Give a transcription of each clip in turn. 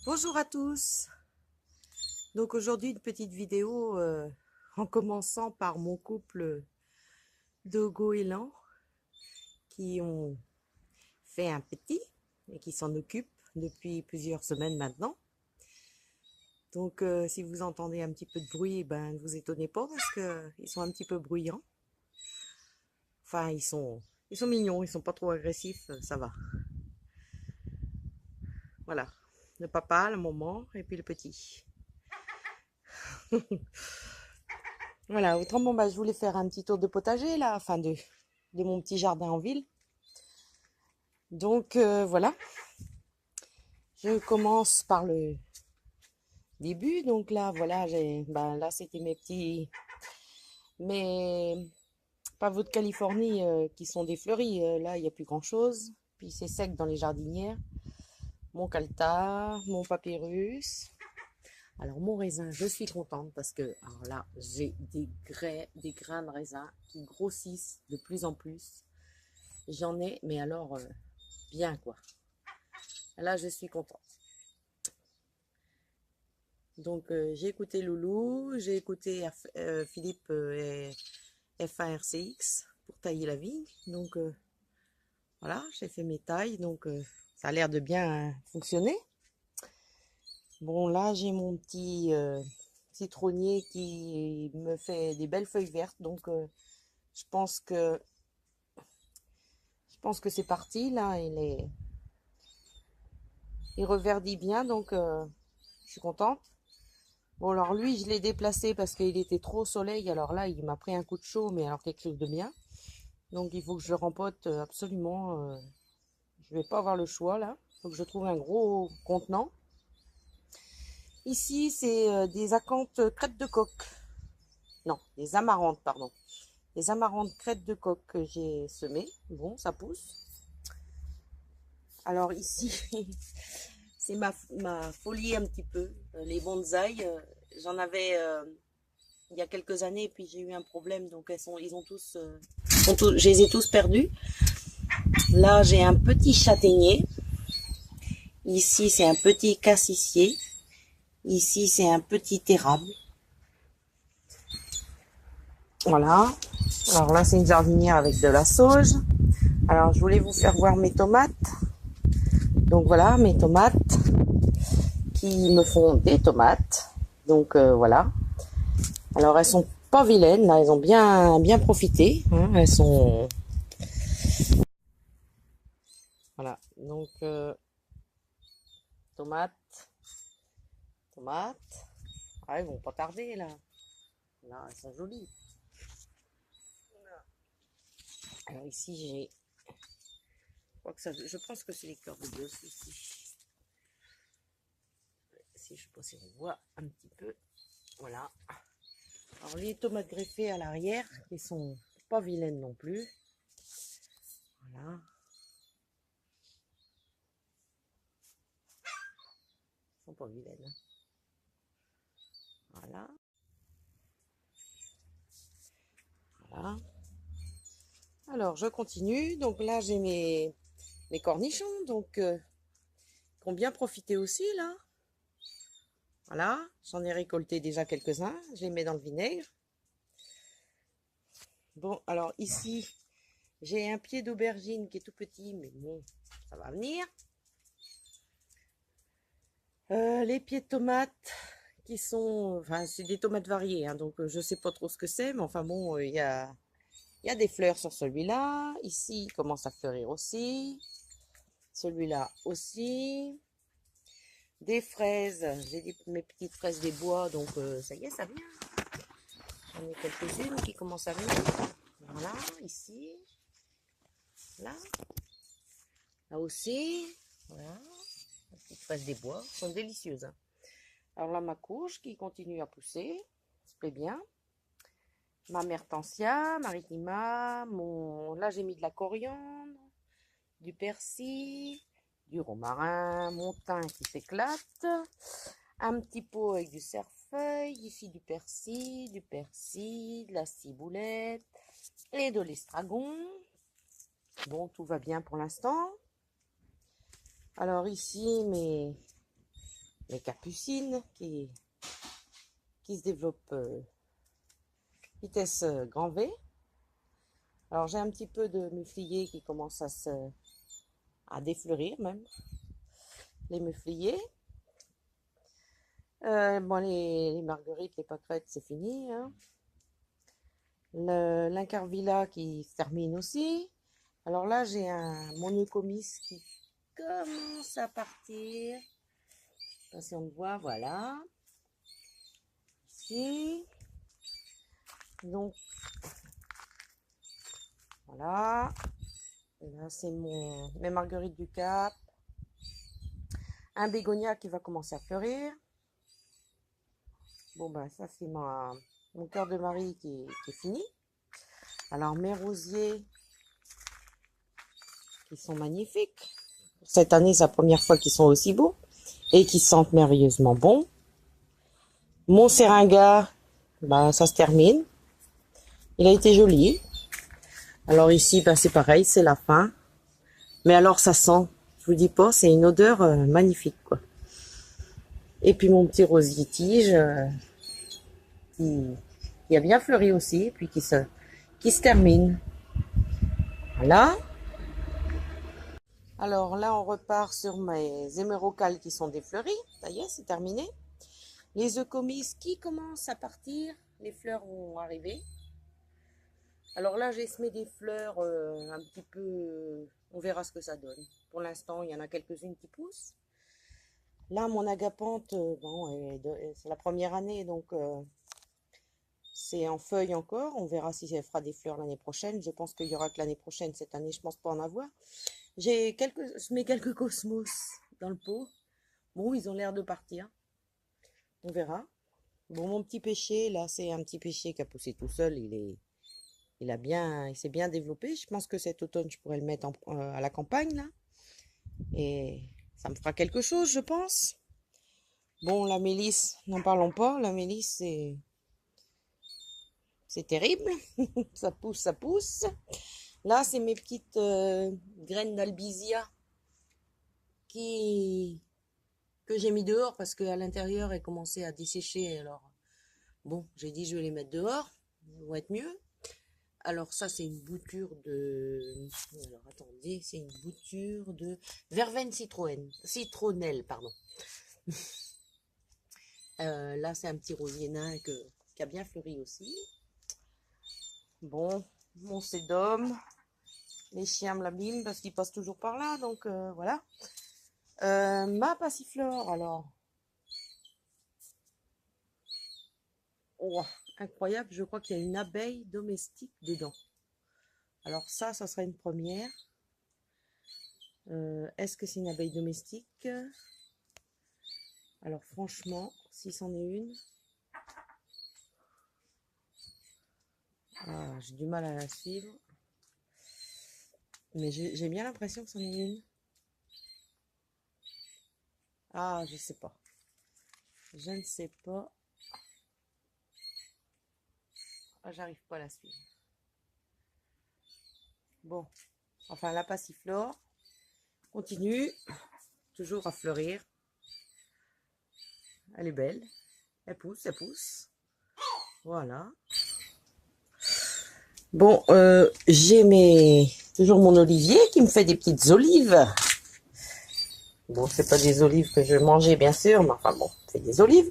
Bonjour à tous. Donc aujourd'hui une petite vidéo en commençant par mon couple de goélands qui ont fait un petit et qui s'en occupent depuis plusieurs semaines maintenant. Donc si vous entendez un petit peu de bruit, ben ne vous étonnez pas parce que ils sont un petit peu bruyants. Enfin ils sont mignons, ils sont pas trop agressifs, ça va. Voilà, le papa, la maman et puis le petit. Voilà, autrement, bah, je voulais faire un petit tour de potager là, enfin de mon petit jardin en ville. Donc voilà, je commence par le début. Donc là, voilà, là c'était mes pavots de Californie qui sont des fleuris. Là, il n'y a plus grand-chose. Puis c'est sec dans les jardinières. Mon calta, mon papyrus. Alors mon raisin, je suis contente parce que alors là, j'ai des grains de raisin qui grossissent de plus en plus. J'en ai, mais alors bien quoi. Là, je suis contente. Donc j'ai écouté Loulou, j'ai écouté Philippe et FARCX pour tailler la vigne. Donc voilà, j'ai fait mes tailles, donc ça a l'air de bien fonctionner. Bon là j'ai mon petit citronnier qui me fait des belles feuilles vertes, donc je pense que c'est parti là, il reverdit bien, donc je suis contente. Bon alors lui je l'ai déplacé parce qu'il était trop au soleil, alors là il m'a pris un coup de chaud, mais alors quelque chose de bien. Donc il faut que je le rempote absolument. Je vais pas avoir le choix là. Il faut que je trouve un gros contenant. Ici c'est des acanthes crêtes de coq. Non, des amarantes, pardon. Des amarantes crêtes de coq que j'ai semées. Bon, ça pousse. Alors ici, c'est ma folie un petit peu. Les bonsaïs, j'en avais il y a quelques années, puis j'ai eu un problème, donc ils ont tous, je les ai tous perdus. Là, j'ai un petit châtaignier. Ici, c'est un petit cassissier. Ici, c'est un petit érable. Voilà. Alors là, c'est une jardinière avec de la sauge. Alors, je voulais vous faire voir mes tomates. Donc voilà, mes tomates qui me font des tomates. Donc voilà. Alors, elles sont pas vilaines, là. Elles ont bien profité. Hein. Elles sont... Voilà. Donc, tomates. Tomates. Ah, elles vont pas tarder, là. Là, elles sont jolies. Alors ici, j'ai... Je pense que c'est les cœurs de bœuf ici. Si je pense qu'on voit un petit peu. Voilà. Alors les tomates greffées à l'arrière, qui sont pas vilaines non plus. Voilà. Elles sont pas vilaines. Voilà. Voilà. Alors je continue. Donc là j'ai mes cornichons, donc qui ont bien profité aussi là. Voilà. J'en ai récolté déjà quelques-uns. Je les mets dans le vinaigre. Bon, alors ici, j'ai un pied d'aubergine qui est tout petit, mais bon, ça va venir. Les pieds de tomates qui sont... Enfin, c'est des tomates variées, hein, donc je sais pas trop ce que c'est, mais enfin bon, il y a des fleurs sur celui-là. Ici, il commence à fleurir aussi. Celui-là aussi. Des fraises. J'ai mes petites fraises des bois, donc ça y est, ça vient. J'en ai quelques-unes qui commencent à venir. Voilà, ici. Là. Là aussi. Voilà. Les petites fraises des bois sont délicieuses. Hein. Alors là, ma courge qui continue à pousser. Très bien. Ma mertensia, maritima, là j'ai mis de la coriandre, du persil, du romarin, mon thym qui s'éclate, un petit pot avec du cerfeuil, ici du persil, de la ciboulette et de l'estragon. Bon, tout va bien pour l'instant. Alors ici, les capucines qui se développent vitesse grand V. Alors j'ai un petit peu de muflier qui commence à défleurir même, les mufliers. Bon, les marguerites, les pâquerettes, c'est fini, hein. L'incarvilla qui se termine aussi. Alors là, j'ai mon eucomis qui commence à partir. Je sais pas si on le voit, voilà. Ici. Donc, voilà. Et là, c'est mes marguerites du Cap. Un bégonia qui va commencer à fleurir. Bon, ben, ça, c'est mon cœur de Marie qui est fini. Alors, mes rosiers qui sont magnifiques. Cette année, c'est la première fois qu'ils sont aussi beaux et qui sentent merveilleusement bon. Mon seringa, ben, ça se termine. Il a été joli. Alors ici, ben, c'est pareil, c'est la fin. Mais alors, ça sent, je vous dis pas, c'est une odeur magnifique, quoi. Et puis mon petit rosier tige qui a bien fleuri aussi, et puis qui se termine. Voilà. Alors là, on repart sur mes hémérocalles qui sont défleuries. Ça y est, c'est terminé. Les eucomis qui commencent à partir. Les fleurs vont arriver. Alors là, j'ai semé des fleurs un petit peu... on verra ce que ça donne. Pour l'instant, il y en a quelques-unes qui poussent. Là, mon agapante, bon, c'est la première année, donc c'est en feuille encore. On verra si elle fera des fleurs l'année prochaine. Je pense qu'il y aura que l'année prochaine. Cette année, je pense pas en avoir. Je mets quelques cosmos dans le pot. Bon, ils ont l'air de partir. On verra. Bon, mon petit pêcher, là, c'est un petit pêcher qui a poussé tout seul. Il s'est bien développé. Je pense que cet automne, je pourrais le mettre à la campagne, là. Et ça me fera quelque chose, je pense. Bon, la mélisse, n'en parlons pas. La mélisse, c'est terrible. Ça pousse, ça pousse. Là, c'est mes petites graines d'albizia que j'ai mis dehors parce qu'à l'intérieur, elles commençaient à dessécher. Alors, bon, j'ai dit je vais les mettre dehors. Ça va être mieux. Alors ça, c'est une bouture de... Alors, attendez, c'est une bouture de verveine citronnelle, pardon. Là, c'est un petit rosier nain qui a bien fleuri aussi. Bon, mon sédum. Les chiens me l'abîment parce qu'ils passent toujours par là, donc voilà. Ma passiflore, alors. Oh, incroyable, je crois qu'il y a une abeille domestique dedans. Alors ça sera une première. Est-ce que c'est une abeille domestique? Alors franchement, si c'en est une... Ah, j'ai du mal à la suivre. Mais j'ai bien l'impression que c'en est une. Ah, je sais pas. Je ne sais pas. Ah, j'arrive pas à la suivre. Bon. Enfin, la passiflore continue. Toujours à fleurir. Elle est belle. Elle pousse, elle pousse. Voilà. Bon, j'ai toujours mon olivier qui me fait des petites olives. Bon, c'est pas des olives que je mangeais, bien sûr, mais enfin bon, c'est des olives.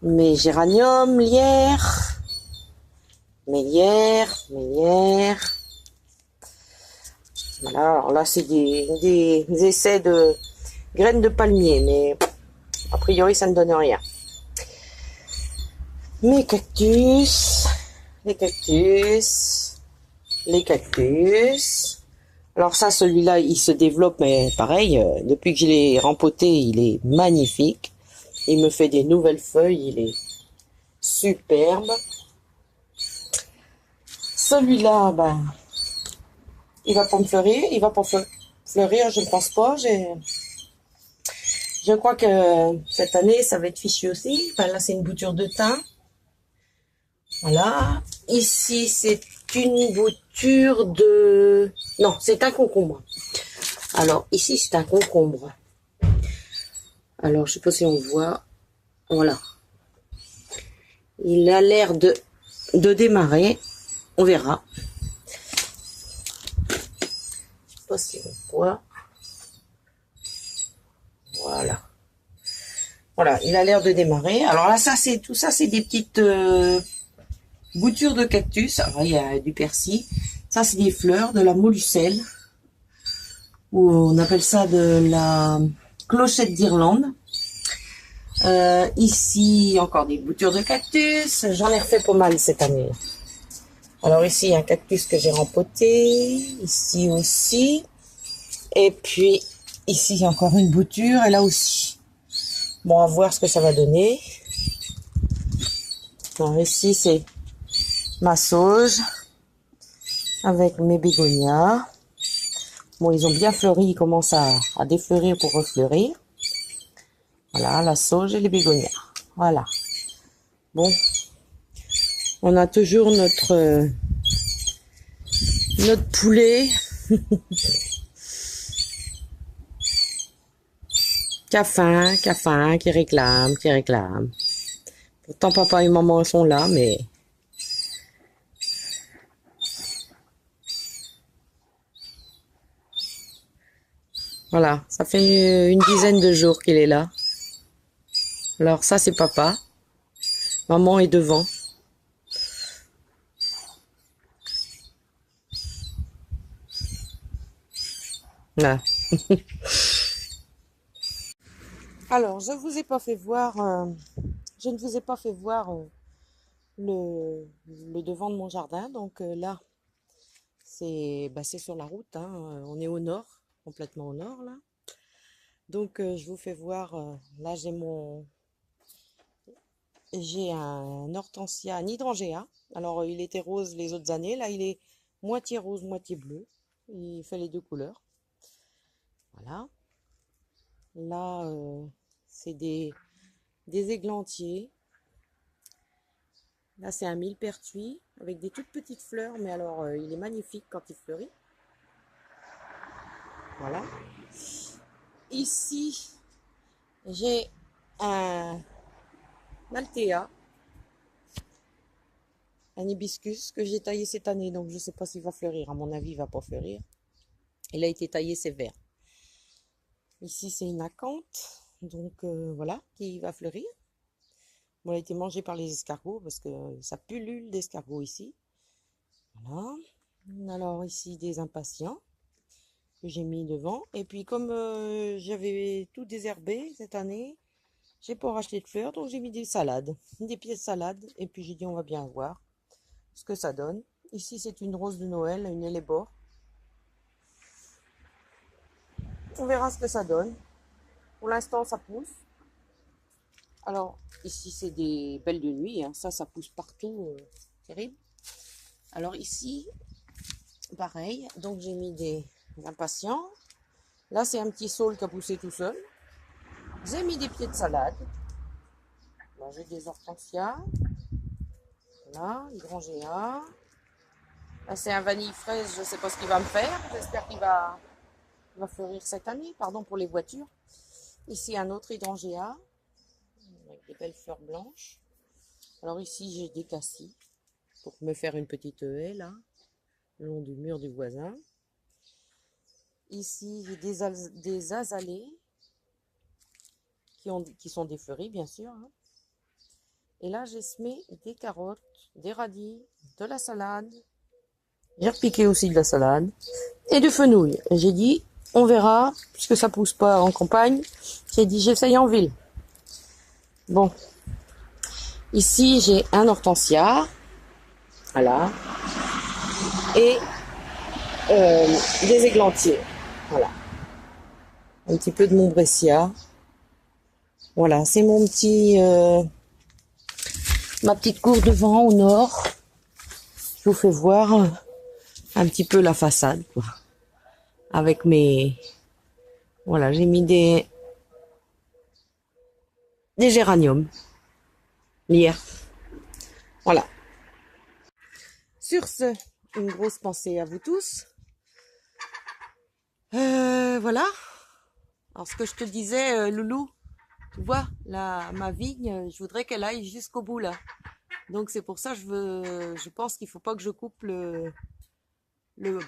Mes géraniums, lierre, mélière. Voilà, alors là, c'est des essais de graines de palmier, mais a priori, ça ne donne rien. Mes cactus, les cactus. Alors ça, celui-là, il se développe, mais pareil, depuis que je l'ai rempoté, il est magnifique. Il me fait des nouvelles feuilles, il est superbe. Celui-là, ben, il va pas me fleurir, je ne pense pas. Je crois que cette année, ça va être fichu aussi. Enfin, là, c'est une bouture de thym. Voilà. Ici, c'est une bouture de... Non, c'est un concombre. Alors, ici, c'est un concombre. Alors, je sais pas si on voit. Voilà. Il a l'air de démarrer. On verra. Je sais pas si on voit. Voilà. Voilà, il a l'air de démarrer. Alors là, ça, c'est tout ça, c'est des petites boutures de cactus. Alors, il y a du persil. Ça, c'est des fleurs, de la molucelle. Ou on appelle ça de la clochette d'Irlande. Ici, encore des boutures de cactus. J'en ai refait pas mal cette année. Alors ici, il y a un cactus que j'ai rempoté. Ici aussi. Et puis, ici, il y a encore une bouture. Et là aussi. Bon, à voir ce que ça va donner. Alors ici, c'est ma sauge. Avec mes bégonias. Bon, ils ont bien fleuri. Ils commencent à défleurir pour refleurir. Voilà, la sauge et les bégonias. Voilà. Bon. On a toujours notre poulet qui a faim, qui réclame. Pourtant, papa et maman sont là, mais... Voilà, ça fait une dizaine de jours qu'il est là. Alors ça, c'est papa. Maman est devant. Là. Alors, je vous ai pas fait voir... je ne vous ai pas fait voir le devant de mon jardin. Donc là, c'est sur la route. Hein. On est au nord, complètement au nord là. Donc je vous fais voir. Là, j'ai un hortensia, un hydrangea. Alors il était rose les autres années. Là, il est moitié rose, moitié bleu. Il fait les deux couleurs. Voilà. Là, c'est des églantiers. Là, c'est un millepertuis avec des toutes petites fleurs, mais alors il est magnifique quand il fleurit. Voilà. Ici, j'ai un Althea, un hibiscus que j'ai taillé cette année, donc je ne sais pas s'il va fleurir. À mon avis, il ne va pas fleurir. Il a été taillé, c'est vert. Ici, c'est une acanthe, donc voilà, qui va fleurir. Bon, elle a été mangée par les escargots parce que ça pullule d'escargots ici. Voilà. Alors ici, des impatiens que j'ai mis devant. Et puis comme j'avais tout désherbé cette année, j'ai pas racheté de fleurs, donc j'ai mis des salades, des pieds de salade. Et puis j'ai dit on va bien voir ce que ça donne. Ici c'est une rose de Noël, une hellebore. On verra ce que ça donne. Pour l'instant ça pousse. Alors ici c'est des belles de nuit, hein. Ça pousse partout, terrible. Alors ici, pareil, donc j'ai mis des impatients. Là c'est un petit saule qui a poussé tout seul. J'ai mis des pieds de salade. Là, j'ai des hortensias. Voilà, hydrangea. Là, c'est un vanille fraise. Je ne sais pas ce qu'il va me faire. J'espère qu'il va fleurir cette année. Pardon pour les voitures. Ici, un autre hydrangea. Avec des belles fleurs blanches. Alors ici, j'ai des cassis. Pour me faire une petite haie, là. Le long du mur du voisin. Ici, j'ai des azalées. Qui sont des fleuris, bien sûr. Hein. Et là, j'ai semé des carottes, des radis, de la salade. J'ai repiqué aussi de la salade. Et du fenouil. Et j'ai dit, on verra, puisque ça pousse pas en campagne. J'ai dit, j'essaye en ville. Bon. Ici, j'ai un hortensia. Voilà. Et des églantiers. Voilà. Un petit peu de montbressia. Voilà, c'est mon petit... ma petite cour devant au nord. Je vous fais voir un petit peu la façade, quoi. Avec mes... Voilà, j'ai mis des géraniums. Hier. Voilà. Sur ce, une grosse pensée à vous tous. Voilà. Alors, ce que je te disais, Loulou, Tu vois, là, ma vigne, je voudrais qu'elle aille jusqu'au bout là. Donc c'est pour ça je pense qu'il faut pas que je coupe le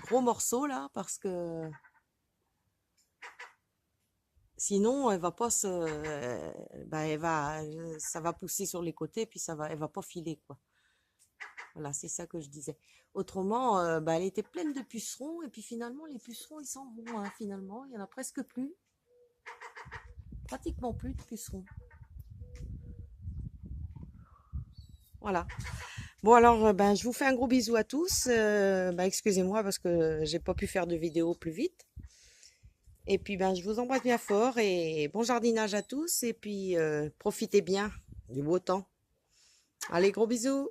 gros morceau là, parce que sinon elle va pas se, bah, ça va pousser sur les côtés puis elle va pas filer quoi. Voilà, c'est ça que je disais. Autrement, bah, elle était pleine de pucerons et puis finalement les pucerons ils s'en vont hein, finalement, il y en a presque plus, pratiquement plus de pucerons. Voilà. Bon alors, ben, je vous fais un gros bisou à tous. Ben, excusez-moi parce que j'ai pas pu faire de vidéo plus vite. Et puis ben, je vous embrasse bien fort et bon jardinage à tous. Et puis profitez bien du beau temps. Allez, gros bisous.